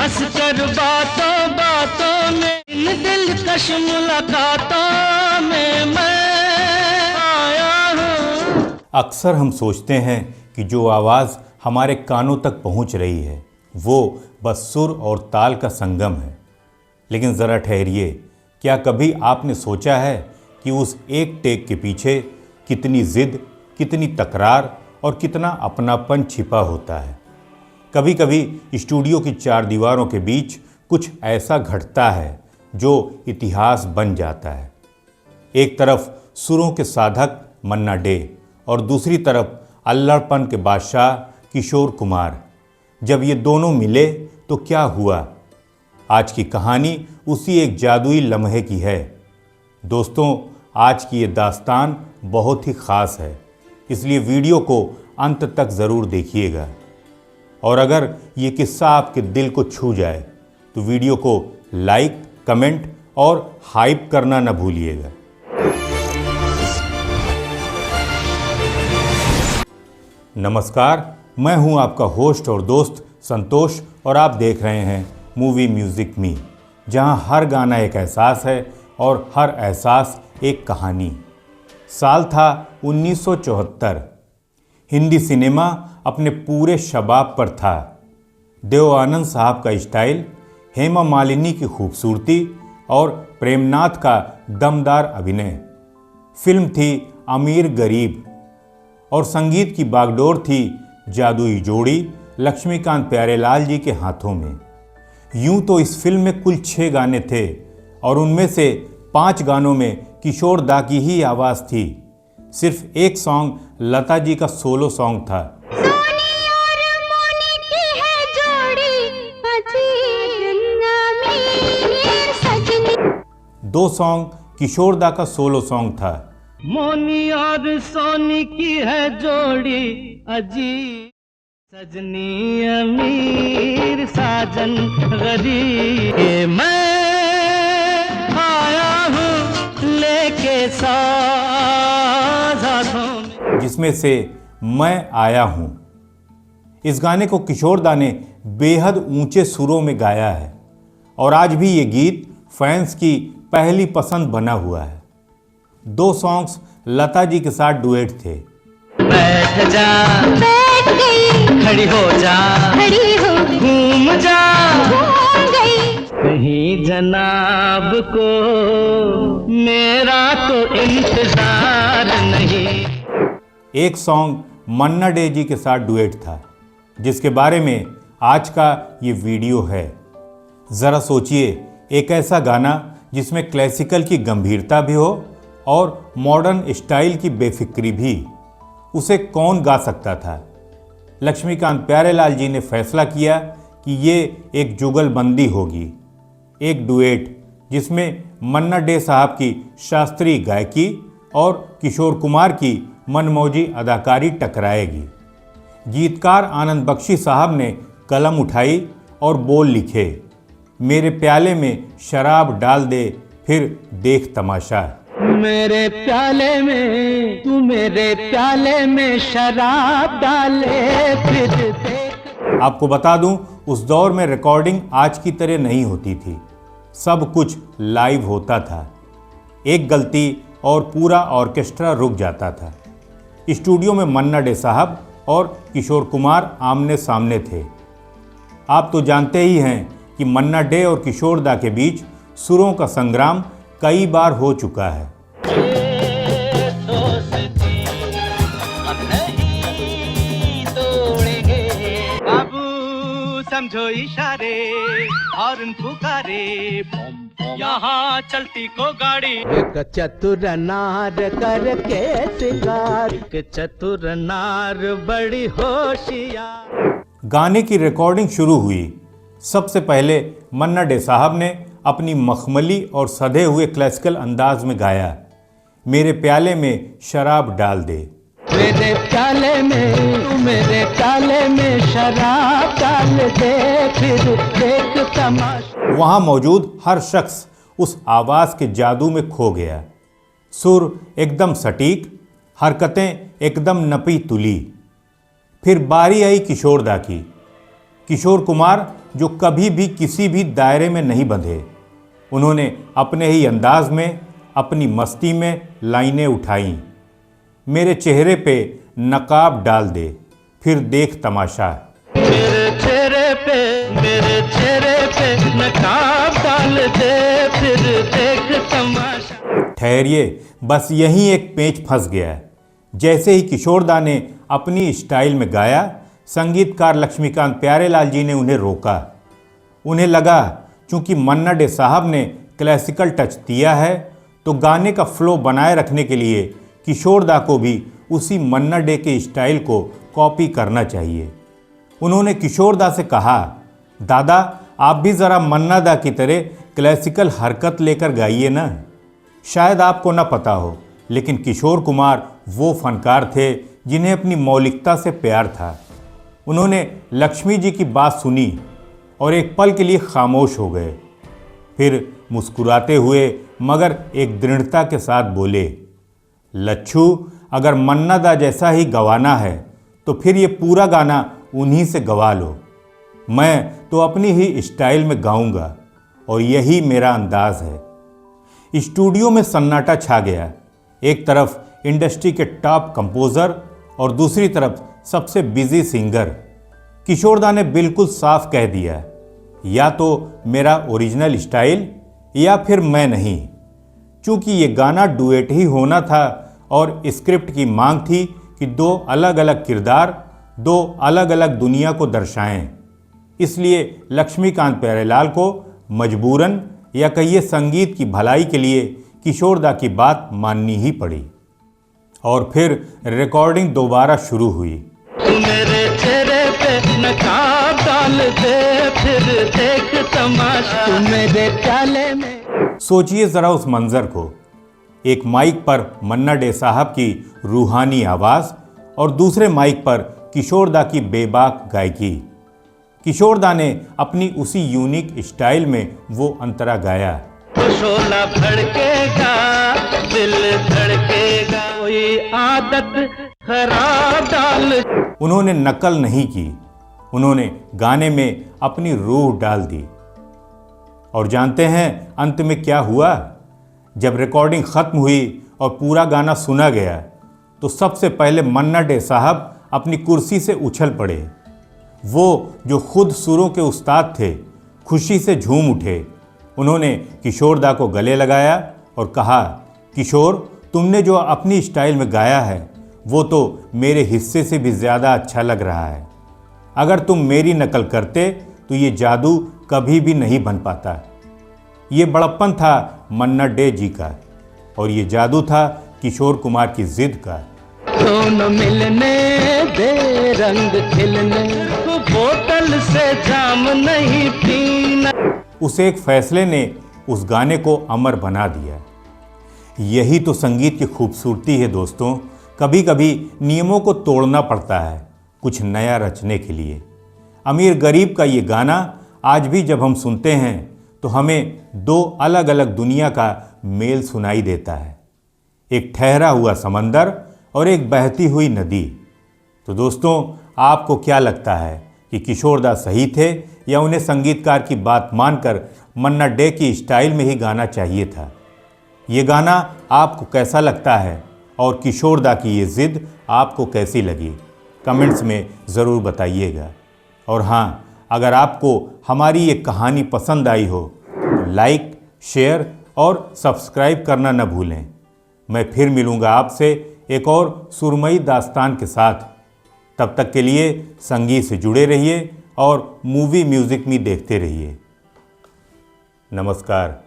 हंस कर बातों बातों में, इन दिलकश मुलाकातों में मैं आया हूँ। अक्सर हम सोचते हैं कि जो आवाज़ हमारे कानों तक पहुंच रही है वो बस सुर और ताल का संगम है, लेकिन ज़रा ठहरिए, क्या कभी आपने सोचा है कि उस एक टेक के पीछे कितनी ज़िद, कितनी तकरार और कितना अपनापन छिपा होता है। कभी कभी स्टूडियो की चार दीवारों के बीच कुछ ऐसा घटता है जो इतिहास बन जाता है। एक तरफ सुरों के साधक मन्ना डे और दूसरी तरफ अल्लड़पन के बादशाह किशोर कुमार। जब ये दोनों मिले तो क्या हुआ? आज की कहानी उसी एक जादुई लम्हे की है। दोस्तों, आज की ये दास्तान बहुत ही ख़ास है, इसलिए वीडियो को अंत तक ज़रूर देखिएगा। और अगर ये किस्सा आपके दिल को छू जाए तो वीडियो को लाइक, कमेंट और हाइप करना न भूलिएगा। नमस्कार, मैं हूं आपका होस्ट और दोस्त संतोष और आप देख रहे हैं मूवी म्यूज़िक मी, जहां हर गाना एक एहसास है और हर एहसास एक कहानी। साल था 1974। हिंदी सिनेमा अपने पूरे शबाब पर था। देव आनंद साहब का स्टाइल, हेमा मालिनी की खूबसूरती और प्रेमनाथ का दमदार अभिनय। फिल्म थी अमीर गरीब और संगीत की बागडोर थी जादुई जोड़ी लक्ष्मीकांत प्यारेलाल जी के हाथों में। यूं तो इस फिल्म में कुल 6 गाने थे और उनमें से 5 गानों में किशोर दा की ही आवाज़ थी। सिर्फ एक सॉन्ग लता जी का सोलो सॉन्ग था। सोनी और मोनी की है जोड़ी, सजनी। 2 सॉन्ग किशोर दा का सोलो सॉन्ग था। मोनी और सोनी की है जोड़ी अजीब, सजनी अमीर साजन गरीब। ये मैं आया हूँ लेके साथ हाथों में, जिसमें से मैं आया हूँ। इस गाने को किशोर दा ने बेहद ऊंचे सुरों में गाया है और आज भी ये गीत फैंस की पहली पसंद बना हुआ है। 2 सॉन्ग्स लता जी के साथ डुएट थे। बैठ जा, बैठ गई, खड़ी हो जा, खड़ी हो गई, घूम जा, घूम गई। कहीं जनाब को मेरा तो इंतजार नहीं। एक सॉन्ग मन्ना डे जी के साथ डुएट था, जिसके बारे में आज का ये वीडियो है। ज़रा सोचिए, एक ऐसा गाना जिसमें क्लासिकल की गंभीरता भी हो और मॉडर्न स्टाइल की बेफिक्री भी, उसे कौन गा सकता था? लक्ष्मीकांत प्यारेलाल जी ने फैसला किया कि ये एक जुगलबंदी होगी, एक डुएट जिसमें मन्ना डे साहब की शास्त्रीय गायकी और किशोर कुमार की मनमौजी अदाकारी टकराएगी। गीतकार आनंद बख्शी साहब ने कलम उठाई और बोल लिखे, मेरे प्याले में शराब डाल दे फिर देख तमाशा। मेरे प्याले में तू, मेरे प्याले में शराब डाले फिर देख। आपको बता दूं, उस दौर में रिकॉर्डिंग आज की तरह नहीं होती थी। सब कुछ लाइव होता था। एक गलती और पूरा ऑर्केस्ट्रा रुक जाता था। स्टूडियो में मन्ना डे साहब और किशोर कुमार आमने सामने थे। आप तो जानते ही हैं कि मन्ना डे और किशोर दा के बीच सुरों का संग्राम कई बार हो चुका है। समझो इशारे, हॉर्न पुकारे, यहाँ चलती को गाड़ी। एक चतुर नार करके सिंगार, एक चतुर नार बड़ी होशियार। गाने की रिकॉर्डिंग शुरू हुई। सबसे पहले मन्ना डे साहब ने अपनी मखमली और सधे हुए क्लासिकल अंदाज में गाया, मेरे प्याले में शराब डाल दे। मेरे प्याले में तू, मेरे प्याले में शराब डाल दे फिर देख तमाशा। वहाँ मौजूद हर शख्स उस आवाज़ के जादू में खो गया। सुर एकदम सटीक, हरकतें एकदम नपी तुली। फिर बारी आई किशोर दा की। किशोर कुमार जो कभी भी किसी भी दायरे में नहीं बंधे, उन्होंने अपने ही अंदाज में अपनी मस्ती में लाइनें उठाईं। मेरे चेहरे पे नकाब डाल दे, फिर देख तमाशा। मेरे चेहरे पे नकाब डाल दे, फिर देख तमाशा। ठहरिए, बस यहीं एक पेंच फंस गया है। जैसे ही किशोरदा ने अपनी स्टाइल में गाया, संगीतकार लक्ष्मीकांत प्यारेलाल जी ने उन्हें रोका। उन्हें लगा चूंकि मन्ना डे साहब ने क्लासिकल टच दिया है, तो गाने का फ्लो बनाए रखने के लिए किशोरदा को भी उसी मन्ना डे के स्टाइल को कॉपी करना चाहिए। उन्होंने किशोरदा से कहा, दादा आप भी ज़रा मन्ना दा की तरह क्लासिकल हरकत लेकर गाइए ना। शायद आपको ना पता हो, लेकिन किशोर कुमार वो फनकार थे जिन्हें अपनी मौलिकता से प्यार था। उन्होंने लक्ष्मी जी की बात सुनी और एक पल के लिए खामोश हो गए। फिर मुस्कुराते हुए मगर एक दृढ़ता के साथ बोले, लच्छू अगर मन्ना दा जैसा ही गवाना है तो फिर ये पूरा गाना उन्हीं से गवा लो। मैं तो अपनी ही स्टाइल में गाऊंगा और यही मेरा अंदाज है। स्टूडियो में सन्नाटा छा गया। एक तरफ इंडस्ट्री के टॉप कंपोज़र और दूसरी तरफ सबसे बिजी सिंगर। किशोरदा ने बिल्कुल साफ कह दिया, या तो मेरा ओरिजिनल स्टाइल या फिर मैं नहीं। चूंकि ये गाना डुएट ही होना था और स्क्रिप्ट की मांग थी कि दो अलग अलग किरदार दो अलग अलग दुनिया को दर्शाएं, इसलिए लक्ष्मीकांत प्यारेलाल को मजबूरन या कहिए संगीत की भलाई के लिए किशोरदा की बात माननी ही पड़ी। और फिर रिकॉर्डिंग दोबारा शुरू हुई। मेरे चेहरे पे नकाब डाल दे, फिर देख तमाशा। तू मेरे प्याले में। सोचिए ज़रा उस मंजर को, एक माइक पर मन्ना डे साहब की रूहानी आवाज़ और दूसरे माइक पर किशोरदा की बेबाक गायकी। किशोरदा ने अपनी उसी यूनिक स्टाइल में वो अंतरा गाया। शोला भड़केगा, दिल धड़केगा, कोई आदत खराब डाल। उन्होंने नकल नहीं की, उन्होंने गाने में अपनी रूह डाल दी। और जानते हैं अंत में क्या हुआ? जब रिकॉर्डिंग ख़त्म हुई और पूरा गाना सुना गया, तो सबसे पहले मन्ना डे साहब अपनी कुर्सी से उछल पड़े। वो जो खुद सुरों के उस्ताद थे, खुशी से झूम उठे। उन्होंने किशोरदा को गले लगाया और कहा, किशोर तुमने जो अपनी स्टाइल में गाया है वो तो मेरे हिस्से से भी ज़्यादा अच्छा लग रहा है। अगर तुम मेरी नकल करते तो ये जादू कभी भी नहीं बन पाता। ये बड़प्पन था मन्ना डे जी का और ये जादू था किशोर कुमार की जिद का। दोनों मिलने दे रंग खिलने, बोतल से जाम नहीं पीना। उस एक फैसले ने उस गाने को अमर बना दिया। यही तो संगीत की खूबसूरती है दोस्तों। कभी कभी नियमों को तोड़ना पड़ता है कुछ नया रचने के लिए। अमीर गरीब का ये गाना आज भी जब हम सुनते हैं तो हमें दो अलग अलग दुनिया का मेल सुनाई देता है, एक ठहरा हुआ समंदर और एक बहती हुई नदी। तो दोस्तों आपको क्या लगता है कि किशोरदा सही थे या उन्हें संगीतकार की बात मानकर मन्ना डे की स्टाइल में ही गाना चाहिए था? ये गाना आपको कैसा लगता है और किशोरदा की ये ज़िद आपको कैसी लगी? कमेंट्स में ज़रूर बताइएगा। और हाँ, अगर आपको हमारी ये कहानी पसंद आई हो तो लाइक, शेयर और सब्सक्राइब करना न भूलें। मैं फिर मिलूँगा आपसे एक और सुरमई दास्तान के साथ। तब तक के लिए संगीत से जुड़े रहिए और मूवी म्यूज़िक में देखते रहिए। नमस्कार।